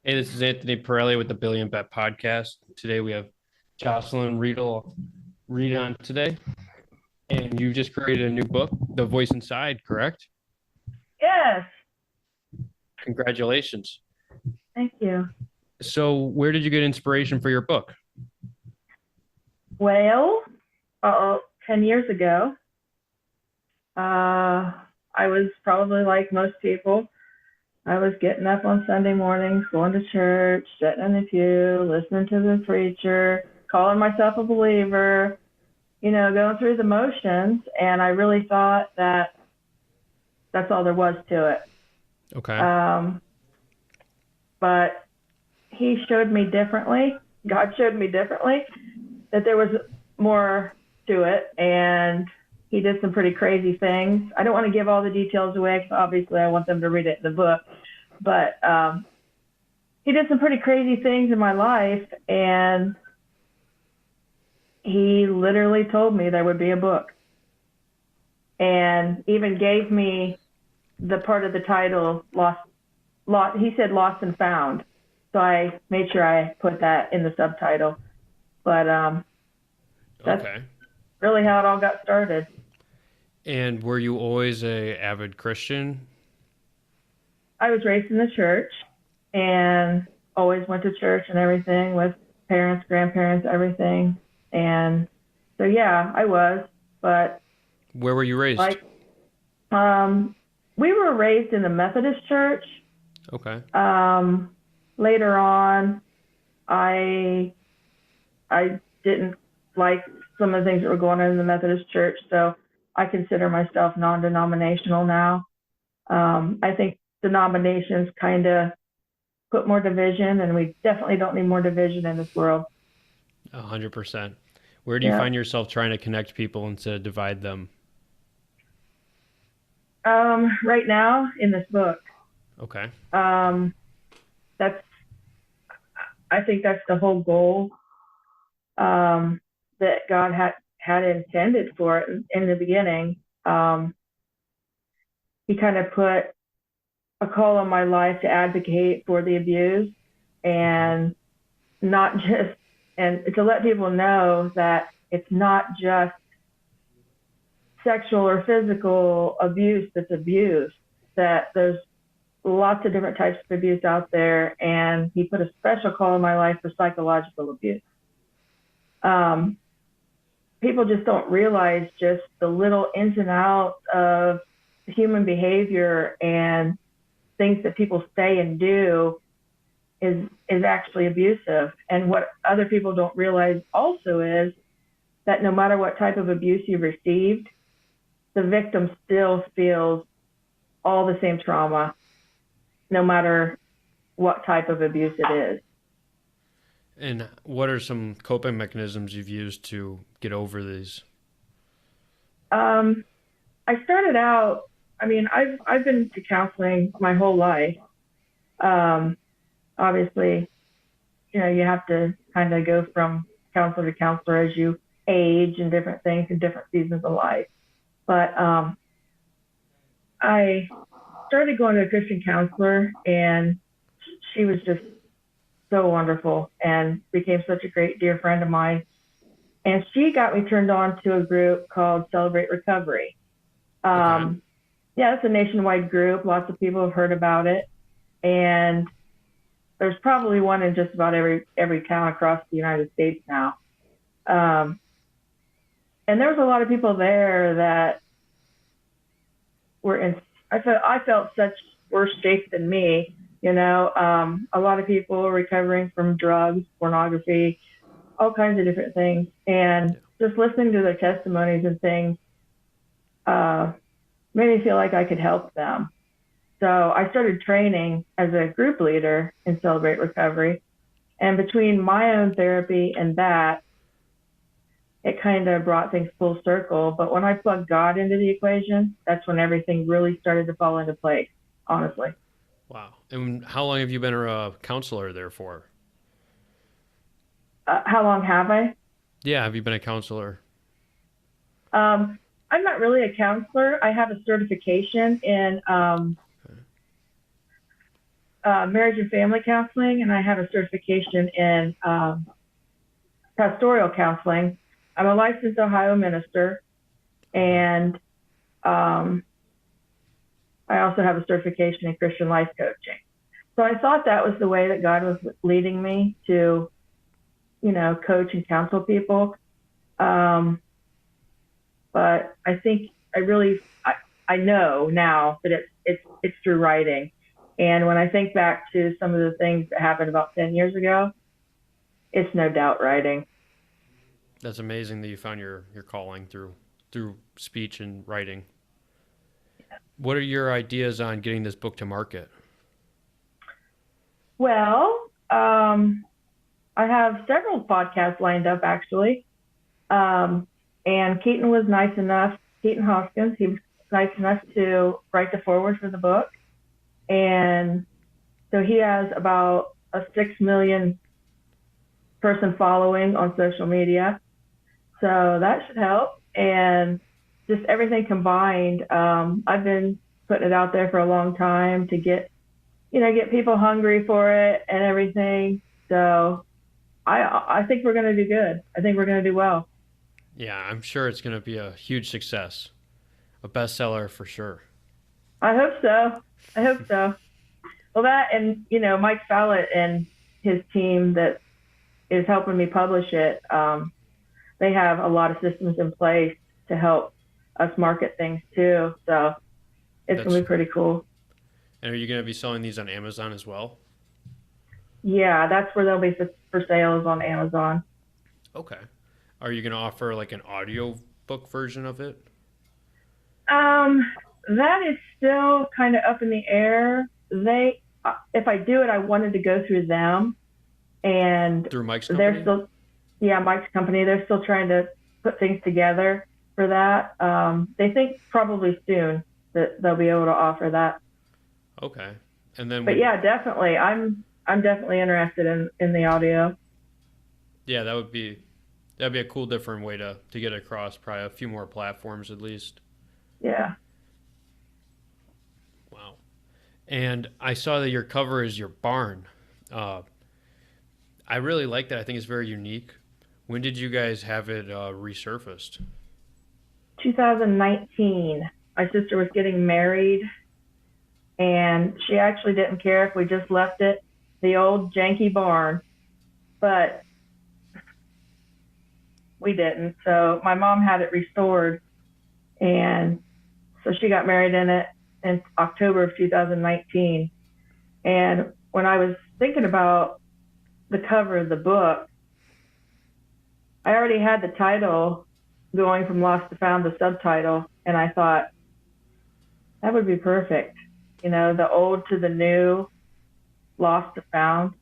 Hey, this is Anthony Pirelli with the Billion Bet Podcast. Today we have Jocelyn Wreede on today, and you just created a new book, The Voice Inside, correct? Yes, Congratulations. thank you. So, where did you get inspiration for your book? Well, 10 years ago, I was probably like most people. I was getting up on Sunday mornings, going to church, sitting in the pew, listening to the preacher, calling myself a believer, going through the motions. And I really thought that that's all there was to it. Okay. Um, but he showed me differently. God showed me differently that there was more to it, and he did some pretty crazy things. I don't want to give all the details away because obviously I want them to read it in the book, but he did some pretty crazy things in my life, and he literally told me there would be a book, and even gave me the part of the title lost. He said lost and found, so I made sure I put that in the subtitle. But that's Okay. really how it all got started. And were you always a avid Christian? I was raised in the church and always went to church and everything with parents, grandparents, everything. And so yeah, I was, but Where were you raised? like um we were raised in the Methodist church. Okay. Um Later on, I I didn't like some of the things that were going on in the Methodist church, so I consider myself non-denominational now. I think denominations kind of put more division, and we definitely don't need more division in this world. 100%. Where do you Yeah. find yourself trying to connect people instead of divide them? Right now in this book, Okay. um, that's I think that's the whole goal that God had intended for it in the beginning. Um, he kind of put a call on my life to advocate for the abused, Okay. and not just and to let people know that it's not just sexual or physical abuse that's abuse, that there's lots of different types of abuse out there, and he put a special call in my life for psychological abuse. Um, People just don't realize just the little ins and outs of human behavior and things that people say and do is actually abusive. And what other people don't realize also is that no matter what type of abuse you received, the victim still feels all the same trauma, no matter what type of abuse it is. And what are some coping mechanisms you've used to get over these? Um, I started out. I mean, I've been to counseling my whole life. Um, Obviously, you have to kind of go from counselor to counselor as you age and different things and different seasons of life. But I started going to a Christian counselor, and she was just so wonderful and became such a great dear friend of mine. And she got me turned on to a group called Celebrate Recovery. Okay. Um, yeah, it's a nationwide group. Lots of people have heard about it, and there's probably one in just about every town across the United States now. Um, and there was a lot of people there that were in. I felt such worse shape than me. A lot of people recovering from drugs, pornography, all kinds of different things, and Yeah. just listening to their testimonies and things uh, made me feel like I could help them. So I started training as a group leader in Celebrate Recovery. And between my own therapy and that, it kind of brought things full circle. But when I plugged God into the equation, that's when everything really started to fall into place, honestly. Wow. And how long have you been a counselor there for? How long have I? Yeah, have you been a counselor? Um, I'm not really a counselor. I have a certification in marriage and family counseling, and I have a certification in pastoral counseling. I'm a licensed Ohio minister, and I also have a certification in Christian life coaching. So I thought that was the way that God was leading me to, coach and counsel people. But I think I know now that it's through writing. And when I think back to some of the things that happened about 10 years ago, it's no doubt writing. That's amazing that you found your calling through speech and writing. Yeah. What are your ideas on getting this book to market? Well, I have several podcasts lined up, actually. And Keaton Hoskins, he was nice enough to write the foreword for the book. And so he has about a 6 million person following on social media. So that should help. And just everything combined, I've been putting it out there for a long time to get people hungry for it and everything. So I think we're going to do good. I think we're going to do well. Yeah, I'm sure it's going to be a huge success. A bestseller for sure. I hope so. Well, that and, Mike Fallett and his team that is helping me publish it, they have a lot of systems in place to help us market things too. So it's going to be pretty cool. And are you going to be selling these on Amazon as well? Yeah, that's where they'll be for sales on Amazon. Okay. Are you going to offer like an audio book version of it? That is still kind of up in the air. If I do it, I wanted to go through them, and through Mike's company. Mike's company. They're still trying to put things together for that. They think probably soon that they'll be able to offer that. Okay, and then. But yeah, definitely, I'm definitely interested in the audio. Yeah, that'd be a cool, different way to get across. Probably a few more platforms at least. Yeah. Wow. And I saw that your cover is your barn. I really like that. I think it's very unique. When did you guys have it resurfaced? 2019. My sister was getting married, and she actually didn't care if we just left it the old janky barn, but we didn't. So my mom had it restored, and so she got married in it in October of 2019. And when I was thinking about the cover of the book, I already had the title going from Lost to Found, the subtitle, and I thought that would be perfect. The old to the new, Lost to Found.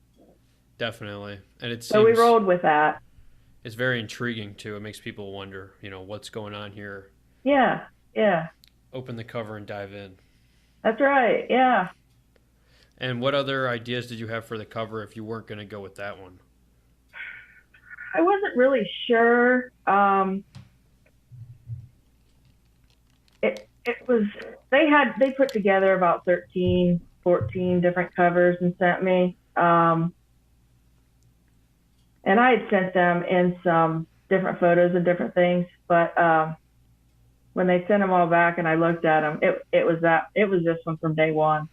Definitely. And so we rolled with that. It's very intriguing too. It makes people wonder, what's going on here. Yeah. Open the cover and dive in. That's right. Yeah. And what other ideas did you have for the cover if you weren't going to go with that one? I wasn't really sure. It was, they put together about 13, 14 different covers and sent me. And I had sent them in some different photos and different things, but when they sent them all back and I looked at them, it was this one from day one.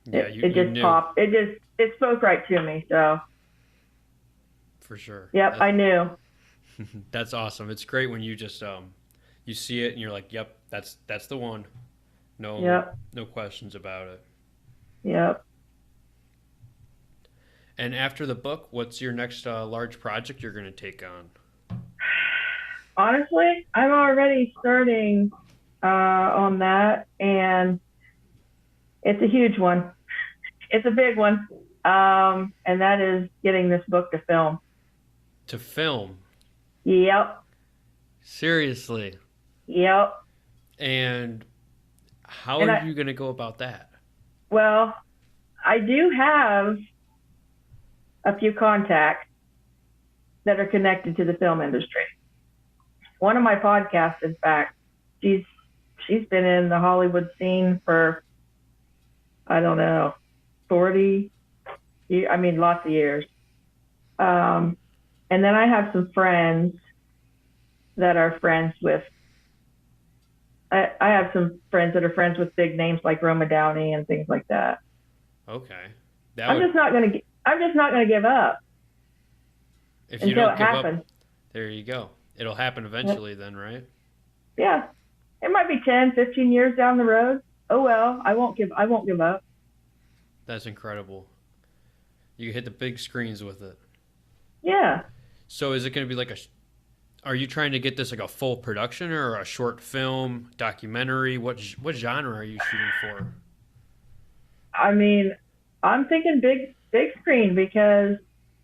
Yeah, it just knew. Popped. It spoke right to me. So for sure. Yep, I knew. That's awesome. It's great when you just you see it and you're like, yep, that's the one. No questions about it. Yep. And after the book, what's your next large project you're going to take on? Honestly, I'm already starting on that, and it's a huge one. It's a big one, and that is getting this book to film. To film? Yep. Seriously? Yep. And how are you going to go about that? Well, I do have a few contacts that are connected to the film industry. One of my podcasts, in fact, she's been in the Hollywood scene for, I don't know, 40, I mean, lots of years. And then I have some friends that are friends with, I have some friends that are friends with big names like Roma Downey and things like that. Okay. I'm just not going to give up If you until don't it give up, happens. there you go. It'll happen eventually then, right? Yeah. It might be 10, 15 years down the road. Oh well, I won't give up. That's incredible. You can hit the big screens with it. Yeah. So is it going to be like are you trying to get this like a full production or a short film, documentary? What genre are you shooting for? I mean, I'm thinking big screen because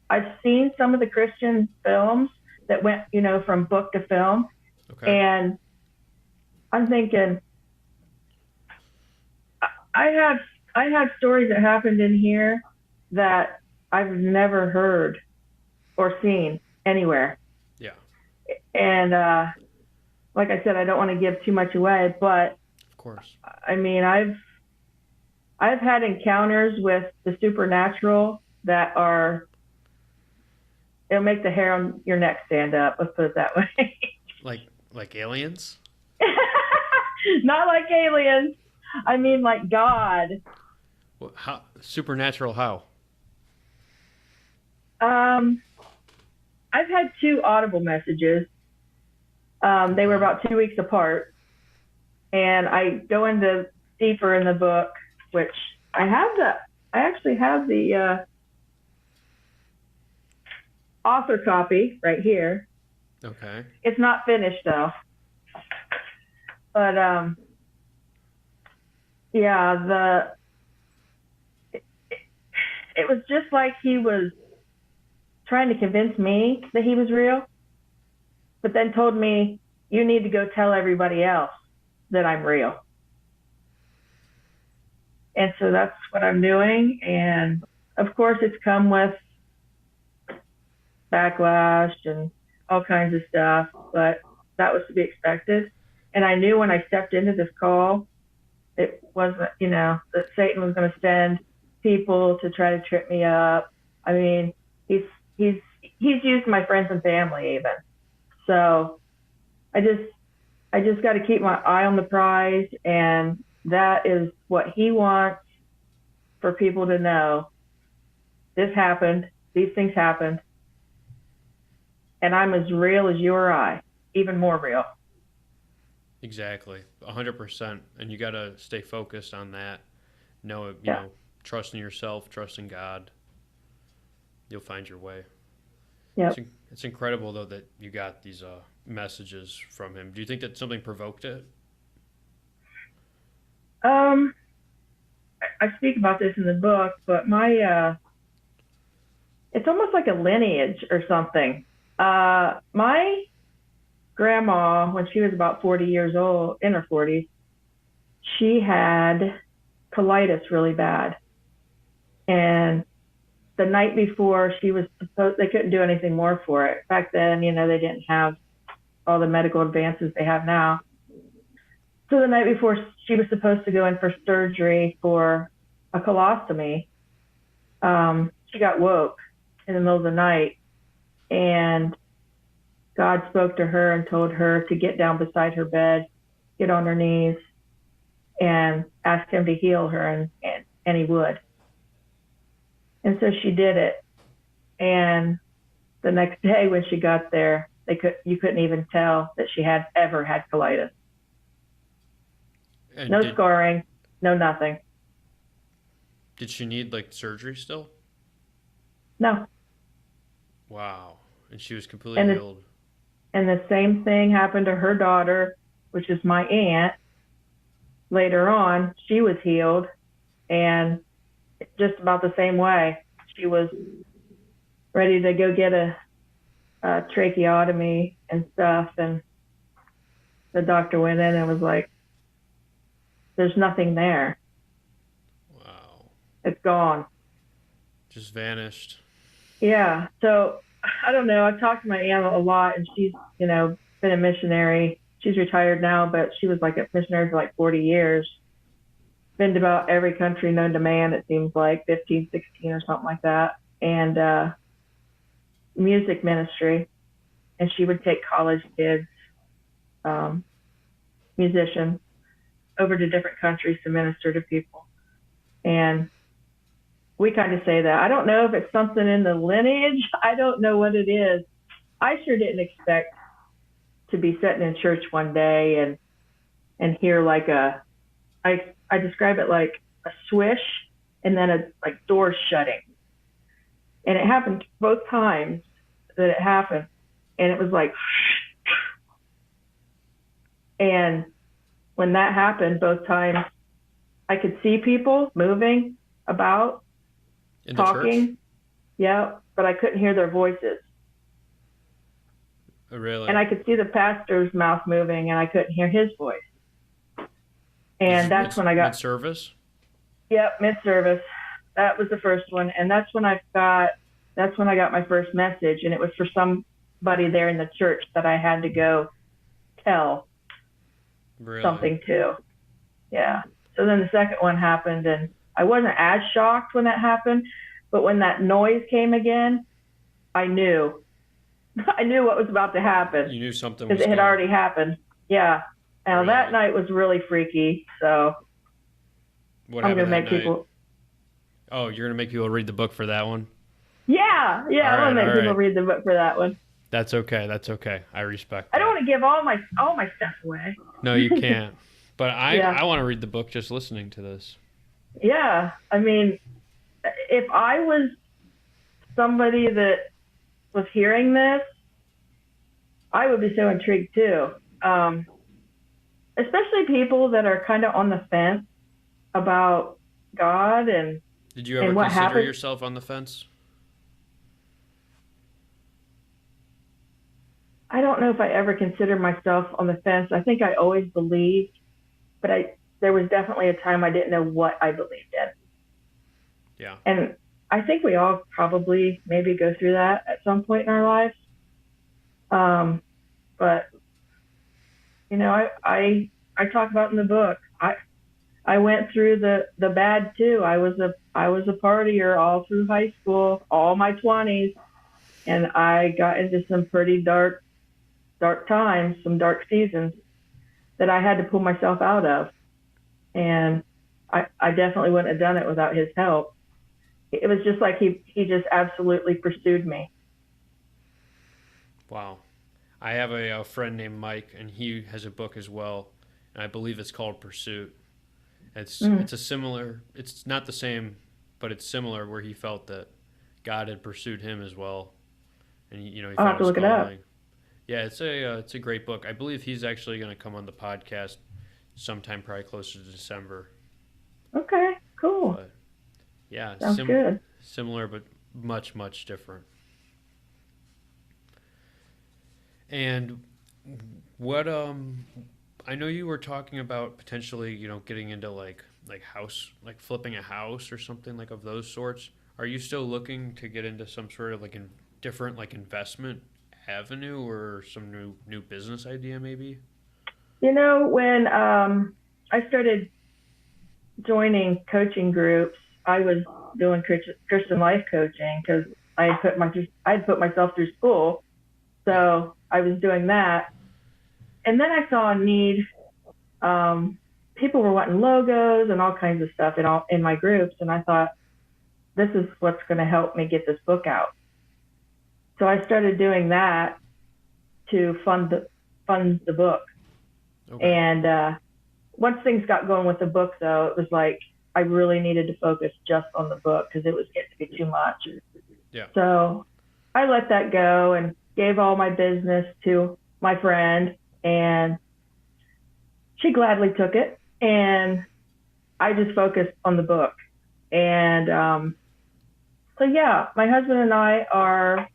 I've seen some of the Christian films that went, from book to film. Okay. And I'm thinking I have stories that happened in here that I've never heard or seen anywhere. Yeah. And like I said, I don't want to give too much away, but of course. I mean, I've had encounters with the supernatural that it'll make the hair on your neck stand up. Let's put it that way. Like aliens? Not like aliens. I mean, like God. Well, how supernatural? How? I've had 2 audible messages. They were about 2 weeks apart, and I go into deeper in the book, which I actually have the author copy right here. Okay. It's not finished though. But yeah, it was just like he was trying to convince me that he was real, but then told me, you need to go tell everybody else that I'm real. And so that's what I'm doing. And of course, it's come with backlash and all kinds of stuff, but that was to be expected. And I knew when I stepped into this call, it wasn't, that Satan was going to send people to try to trip me up. I mean, he's used my friends and family even. So I just got to keep my eye on the prize, and that is what he wants for people to know. This happened. These things happened. And I'm as real as you or I, even more real. Exactly. 100%. And you got to stay focused on that. You know, trust in yourself, trust in God. You'll find your way. Yeah. It's incredible, though, that you got these messages from him. Do you think that something provoked it? I speak about this in the book, but it's almost like a lineage or something. My grandma, when she was about 40 years old, in her 40s, she had colitis really bad. And the night before they couldn't do anything more for it. Back then, they didn't have all the medical advances they have now. So the night before she was supposed to go in for surgery for a colostomy, she got woke in the middle of the night, and God spoke to her and told her to get down beside her bed, get on her knees, and ask him to heal her, and he would. And so she did it. And the next day when she got there, you couldn't even tell that she had ever had colitis. And no scarring, no nothing. Did she need surgery still? No. Wow. And she was completely healed. And the same thing happened to her daughter, which is my aunt. Later on, she was healed, and just about the same way. She was ready to go get a tracheotomy and stuff, and the doctor went in and was like, there's nothing there. Wow. It's gone. Just vanished. Yeah. So I don't know. I've talked to my aunt a lot, and she's, been a missionary. She's retired now, but she was a missionary for 40 years. been to about every country known to man, it seems like 15, 16 or something like that. And music ministry. And she would take college kids, musicians, over to different countries to minister to people. And we kind of say that. I don't know if it's something in the lineage. I don't know what it is. I sure didn't expect to be sitting in church one day and hear like I describe it like a swish and then a like doors shutting. And it happened both times that it happened. And it was like, and when that happened both times, I could see people moving about, In the talking. church? Yeah, but I couldn't hear their voices. Oh, really? And I could see the pastor's mouth moving and I couldn't hear his voice. And that's when I got mid-service? Yep, mid-service. That was the first one. And that's when I got my first message. And it was for somebody there in the church that I had to go tell Really? something to. Yeah. So then the second one happened and I wasn't as shocked when that happened, but when that noise came again, I knew. I knew what was about to happen. You knew something was because it had already happened. Yeah. Now Really? that night was really freaky. So What I'm happened gonna make that night? people. Oh, you're gonna make people read the book for that one? Yeah, All I'm gonna right, make all people right. read the book for that one. That's okay. That's okay. I respect I that. don't want to give all my stuff away. No, you can't. But Yeah. I want to read the book just listening to this. Yeah, I mean, if I was somebody that was hearing this, I would be so intrigued too. Especially people that are kind of on the fence about God and Did you ever what consider happened. yourself on the fence? I don't know if I ever considered myself on the fence. I think I always believed, but there was definitely a time I didn't know what I believed in. Yeah. And I think we all probably maybe go through that at some point in our lives. But you know, I talk about in the book. I went through the bad too. I was a partier all through high school, all my 20s, and I got into some pretty dark times, some dark seasons that I had to pull myself out of. And I definitely wouldn't have done it without his help. It was just like he just absolutely pursued me. Wow. I have a friend named Mike, and he has a book as well, and I believe it's called Pursuit. It's a similar. It's not the same, but it's similar where he felt that God had pursued him as well, and he I'll have found to his look it up. calling. Yeah, it's a great book. I believe he's actually going to come on the podcast sometime, probably closer to December. Okay, cool. But yeah, Sounds good. similar but much different. And what I know you were talking about potentially, getting into like house, like flipping a house or something like of those sorts. Are you still looking to get into some sort of like different like investment avenue or some new business idea maybe? You know, when I started joining coaching groups, I was doing Christian life coaching because I had put myself through school, so I was doing that. And then I saw a need. People were wanting logos and all kinds of stuff in my groups, and I thought, this is what's going to help me get this book out. So I started doing that to fund the book. Okay. And once things got going with the book, though, it was like I really needed to focus just on the book because it was getting to be too much. Yeah. So I let that go and gave all my business to my friend, and she gladly took it. And I just focused on the book. And so, yeah, my husband and I are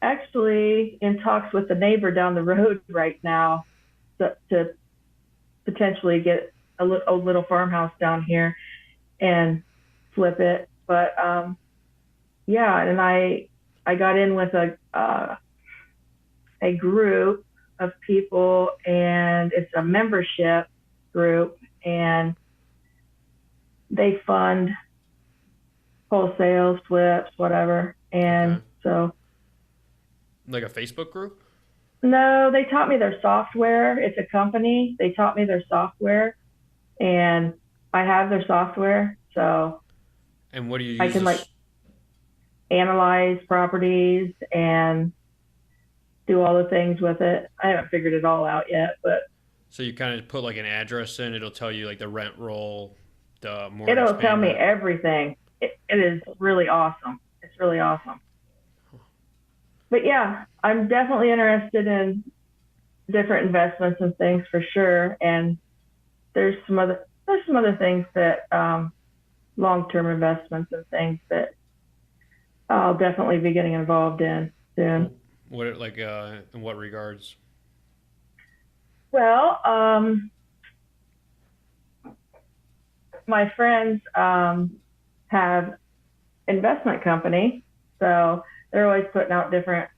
actually in talks with the neighbor down the road right now to potentially get a little farmhouse down here and flip it. But yeah, and I got in with a group of people, and it's a membership group, and they fund wholesales, flips, whatever. Okay. And so, Like a Facebook group? no, they taught me their software. It's a company. They taught me their software, and I have their software, so And what do you I use can like this? analyze properties and do all the things with it. I haven't figured it all out yet, but So you kind of put like an address in, it'll tell you like the rent roll, the mortgage it'll tell me payment. everything. It is really awesome. It's really awesome. But yeah, I'm definitely interested in different investments and things for sure. And there's some other things that long term investments and things that I'll definitely be getting involved in soon. What like in what regards? Well, my friends have investment company, so they're always putting out different,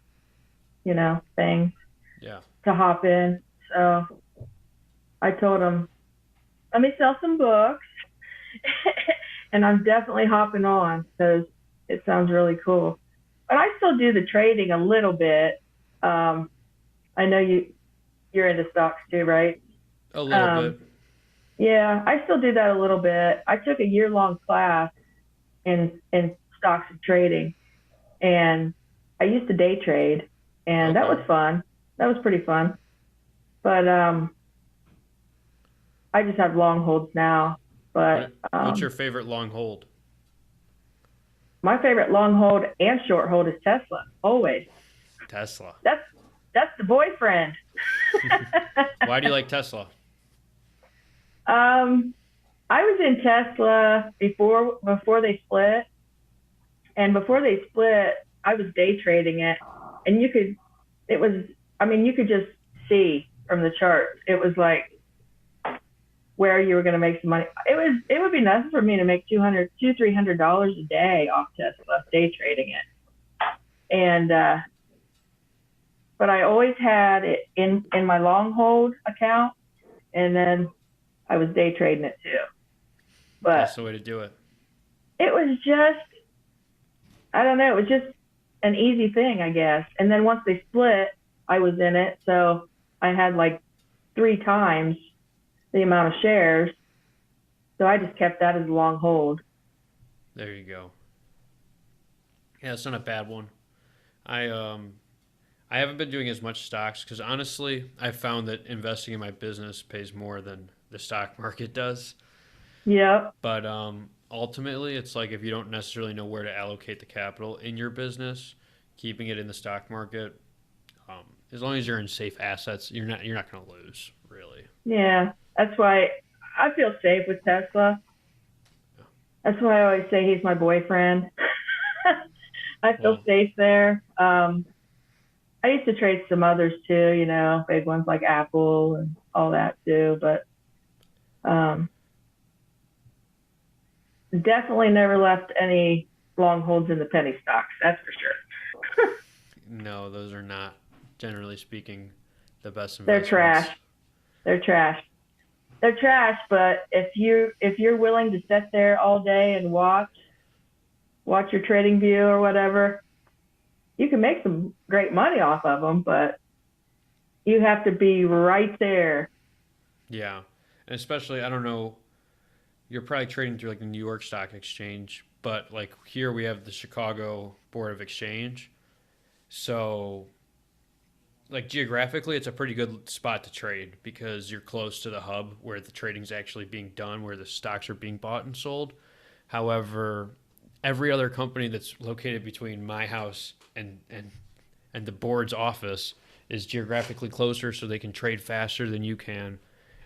things Yeah. to hop in. So I told them, let me sell some books, and I'm definitely hopping on because it sounds really cool. But I still do the trading a little bit. Um, I know you're into stocks too, right? A little Um, bit. yeah, I still do that a little bit. I took a year long class in stocks and trading, and I used to day trade, and that was Okay. fun. That was pretty fun. But I just have long holds now. But What's your favorite long hold? my favorite long hold and short hold is Tesla. Always. Tesla. That's that's the boyfriend. Why do you like Tesla? um, I was in Tesla before they split, and before they split, I was day trading it, and it was, I mean, you could just see from the charts. It was like where you were going to make some money. It would be nothing for me to make $300 a day off Tesla day trading it, and but I always had it in my long hold account, and then I was day trading it too. But That's the way to do it. it was just, I don't know, it was just an easy thing, I guess. And then once they split, I was in it, so I had like three times the amount of shares. So I just kept that as a long hold. There you go. Yeah, it's not a bad one. I I haven't been doing as much stocks because honestly, I found that investing in my business pays more than the stock market does. Yep, But ultimately, it's like if you don't necessarily know where to allocate the capital in your business, keeping it in the stock market, as long as you're in safe assets, you're not going to lose really. yeah. That's why I feel safe with Tesla. That's why I always say he's my boyfriend. I feel Well, safe there. I used to trade some others too, big ones like Apple and all that too, but um, definitely never left any long holds in the penny stocks. That's for sure. no, those are not generally speaking the best They're trash. investments. They're trash. They're trash. But if you're willing to sit there all day and watch your trading view or whatever, you can make some great money off of them. But you have to be right there. Yeah, and especially I don't know, you're probably trading through like the New York Stock Exchange, but like here we have the Chicago Board of Exchange. So like geographically it's a pretty good spot to trade because you're close to the hub where the trading's actually being done, where the stocks are being bought and sold. However, every other company that's located between my house and the board's office is geographically closer so they can trade faster than you can.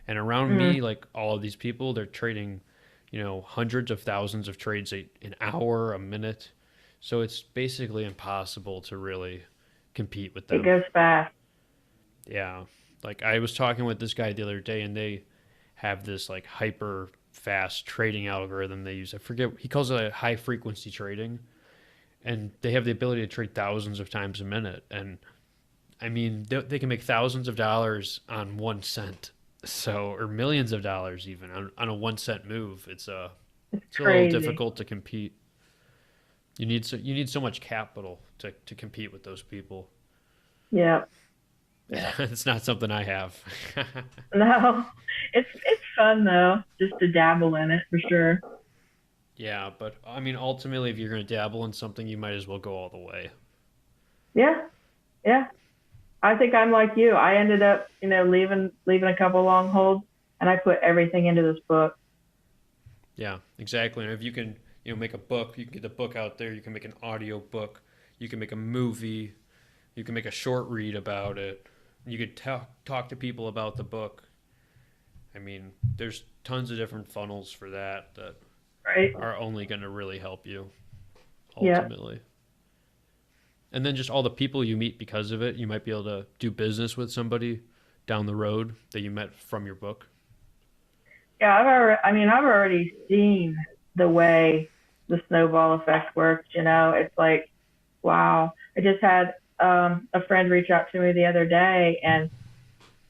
And around Mm, me, like all of these people, they're trading, hundreds of thousands of trades an hour, a minute. So it's basically impossible to really compete with it them. goes fast. Yeah. Like I was talking with this guy the other day and they have this like hyper fast trading algorithm they use. I forget, he calls it a high frequency trading. And they have the ability to trade thousands of times a minute. And I mean, they can make thousands of dollars on 1 cent. So, or millions of dollars even on a 1 cent move. It's a little crazy. difficult to compete. You need so much capital to compete with those people. Yeah, yeah. It's not something I have. No, it's fun though, just to dabble in it for sure. Yeah, but I mean, ultimately, if you're going to dabble in something, you might as well go all the way. Yeah, yeah. I think I'm like you. I ended up, leaving a couple long holds, and I put everything into this book. Yeah, exactly. And if you can, make a book, you can get the book out there. You can make an audio book. You can make a movie. You can make a short read about it. You could talk to people about the book. I mean, there's tons of different funnels for that Right? are only going to really help you Yeah. ultimately. And then just all the people you meet because of it, you might be able to do business with somebody down the road that you met from your book. Yeah, I've already seen the way the snowball effect works. It's like, wow. I just had a friend reach out to me the other day, and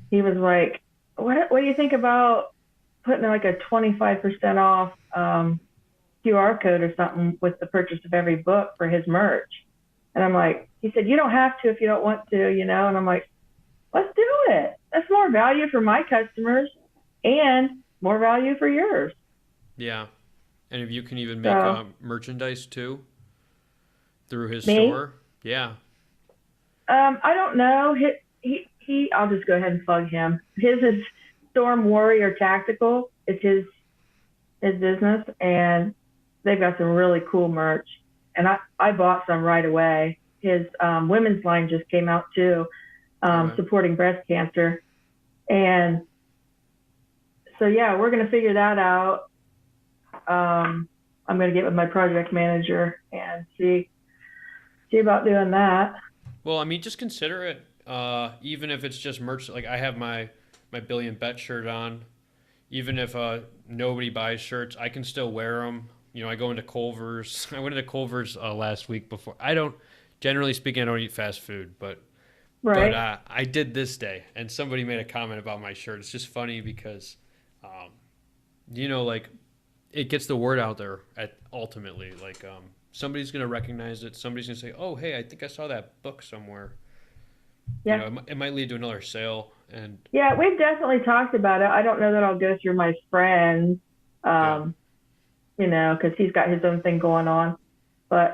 he was like, what do you think about putting like a 25% off QR code or something with the purchase of every book for his merch?" And I'm like, he said, "You don't have to if you don't want to." And I'm like, let's do it. That's more value for my customers and more value for yours. Yeah. And if you can even make So merchandise too through his me, store, yeah. I don't know. I'll just go ahead and plug him. His is Storm Warrior Tactical. It's his business, and they've got some really cool merch. And I bought some right away. His women's line just came out too, Okay. supporting breast cancer. And so, yeah, we're going to figure that out. I'm going to get with my project manager and see about doing that. Well, I mean, just consider it. Even if it's just merch, like I have my Billion Bet shirt on. Even if nobody buys shirts, I can still wear them. I go into Culver's. I went into Culver's last week before. I don't, generally speaking, I don't eat fast food, but Right. I did this day, and somebody made a comment about my shirt. It's just funny because, um, like it gets the word out there. At ultimately, like somebody's gonna recognize it. Somebody's gonna say, "Oh, hey, I think I saw that book somewhere." Yeah. It might lead to another sale, and Yeah, we've definitely talked about it. I don't know that I'll go through my friend, yeah, um, because he's got his own thing going on. But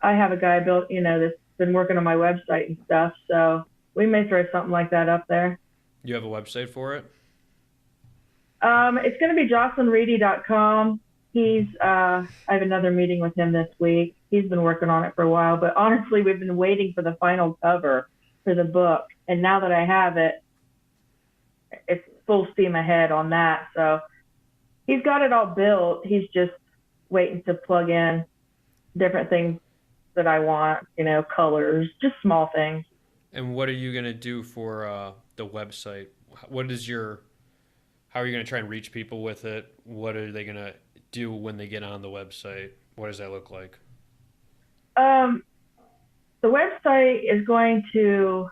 I have a guy built, that's been working on my website and stuff. So we may throw something like that up there. you have a website for it. It's going to be jocelynwreede.com. I have another meeting with him this week. He's been working on it for a while, but honestly, we've been waiting for the final cover for the book. And now that I have it, it's full steam ahead on that. So he's got it all built. He's just waiting to plug in different things that I want, colors, just small things. And what are you gonna do for the website? What is your How are you gonna try and reach people with it? What are they gonna do when they get on the website? What does that look like? Um, the website is going to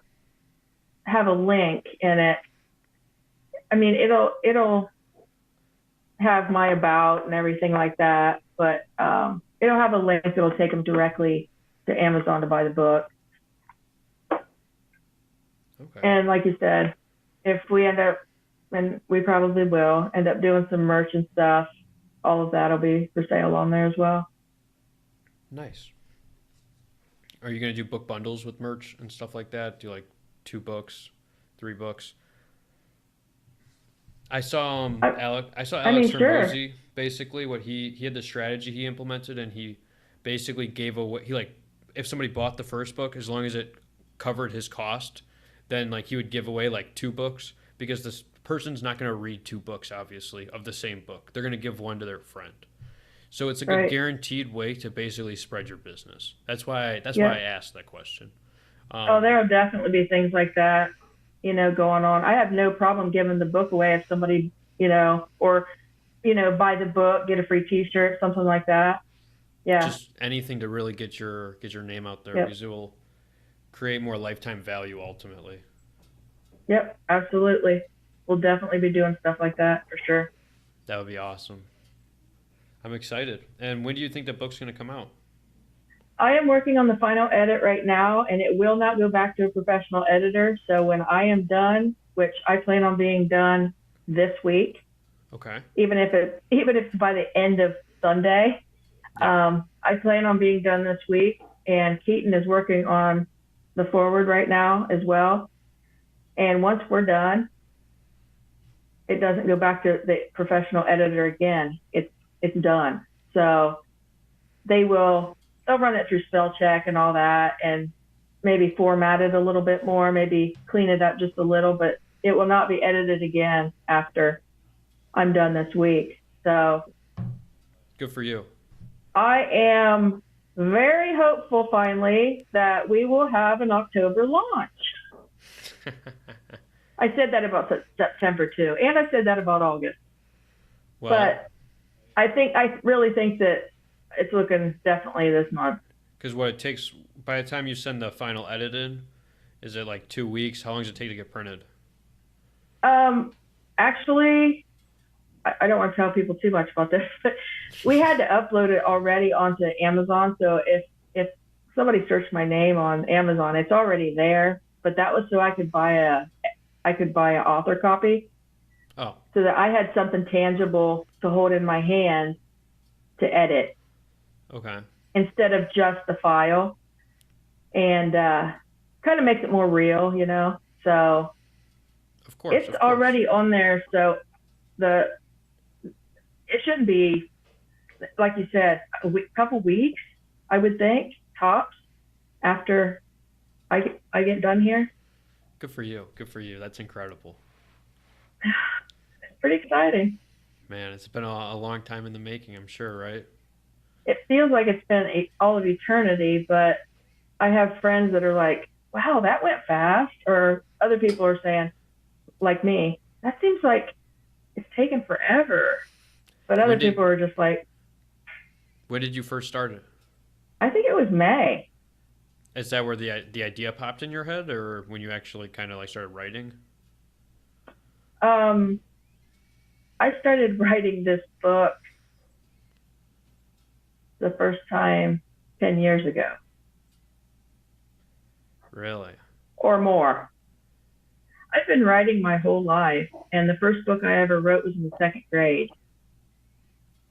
have a link in it. I mean, it'll have my about and everything like that, but it'll have a link that'll take them directly to Amazon to buy the book. Okay, And like you said, if we end up, and we probably will end up doing some merch and stuff, all of that'll be for sale on there as well. nice. Are you gonna do book bundles with merch and stuff like that? Do like 2 books, 3 books? I, I saw I Alex mean, sure. Hormozy basically what he had the strategy he implemented, and he basically gave away he like if somebody bought the first book, as long as it covered his cost, then like he would give away like 2 books, because this person's not going to read 2 books obviously of the same book. They're going to give one to their friend. So it's like a Right. guaranteed way to basically spread your business. That's why I Yep. asked that question. Oh, Um, there'll definitely be things like that, going on. I have no problem giving the book away if somebody, or, buy the book, get a free T-shirt, something like that. Yeah. just anything to really get your name out there, Yep. because it will create more lifetime value ultimately. Yep. Absolutely. We'll definitely be doing stuff like that for sure. That would be awesome. I'm excited. And when do you think the book's going to come out? I am working on the final edit right now, and it will not go back to a professional editor. So when I am done, which I plan on being done this week, Okay. even if it's by the end of Sunday, Yeah. I plan on being done this week. And Keaton is working on the forward right now as well. And once we're done, it doesn't go back to the professional editor again. It's done. So they'll run it through spell check and all that, and maybe format it a little bit more, maybe clean it up just a little, but it will not be edited again after I'm done this week. So Good for you. I am very hopeful finally that we will have an October launch. I said that about September too, and I said that about August. Well, But I really think that it's looking definitely this month. because what it takes, by the time you send the final edit in, is it like 2 weeks? How long does it take to get printed? Actually, I don't want to tell people too much about this, but we had to upload it already onto Amazon. So if somebody searched my name on Amazon, it's already there. But that was so I could buy an author copy, Oh, so that I had something tangible to hold in my hand to edit okay. instead of just the file, and kind of makes it more real, you know. So Of course. it's Of course. already on there. So it shouldn't be, like you said, couple weeks, I would think, tops, after I get done here. Good for you. Good for you. That's incredible. It's pretty exciting. Man, it's been a long time in the making, I'm sure, right? It feels like it's been all of eternity, but I have friends that are like, wow, that went fast. Or other people are saying, like me, that seems like it's taken forever. But other When did people are just like, when did you first start it? I think it was May. Is that where the idea popped in your head, or when you actually kind of like started writing? Um, I started writing this book the first time 10 years ago Really? or more. I've been writing my whole life, and the first book I ever wrote was in the second grade,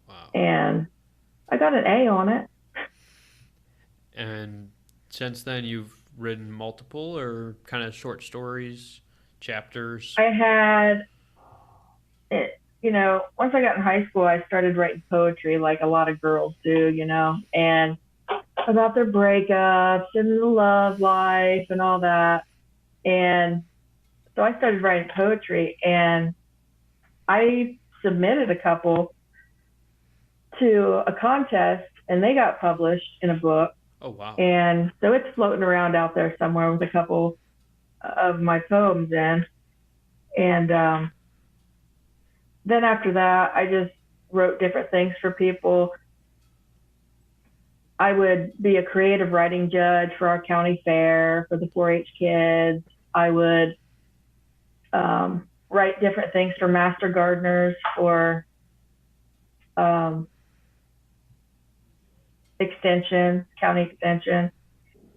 Wow. and I got an A on it. And since then, you've written multiple or kind of short stories, chapters. I had it, once I got in high school, I started writing poetry like a lot of girls do, and about their breakups and the love life and all that. And so I started writing poetry, and I submitted a couple to a contest, and they got published in a book. Oh, wow. And so it's floating around out there somewhere with a couple of my poems in. And then after that, I just wrote different things for people. I would be a creative writing judge for our county fair for the 4-H kids. I would write different things for master gardeners, for county extension,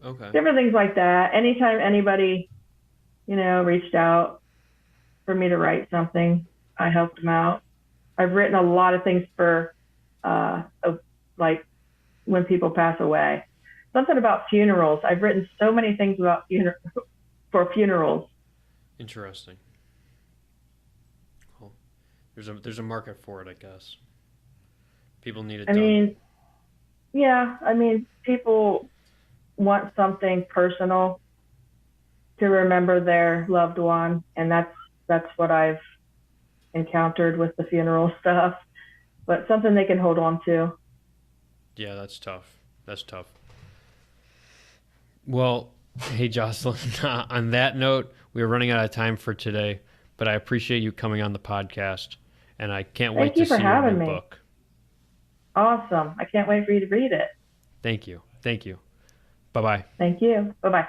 Okay. different things like that. Anytime anybody, reached out for me to write something, I helped them out. I've written a lot of things for, like when people pass away. Something about funerals. I've written so many things about for funerals. Interesting. Well, there's a market for it, I guess. People need it I done. mean, yeah, people want something personal to remember their loved one, and that's what I've encountered with the funeral stuff. But something they can hold on to. Yeah, that's tough. That's tough. Well, hey, Jocelyn, on that note, we're running out of time for today, but I appreciate you coming on the podcast, and I can't wait Thank you to for see your having new me. book. Awesome. I can't wait for you to read it. Thank you. Thank you. Bye-bye. Thank you. Bye-bye.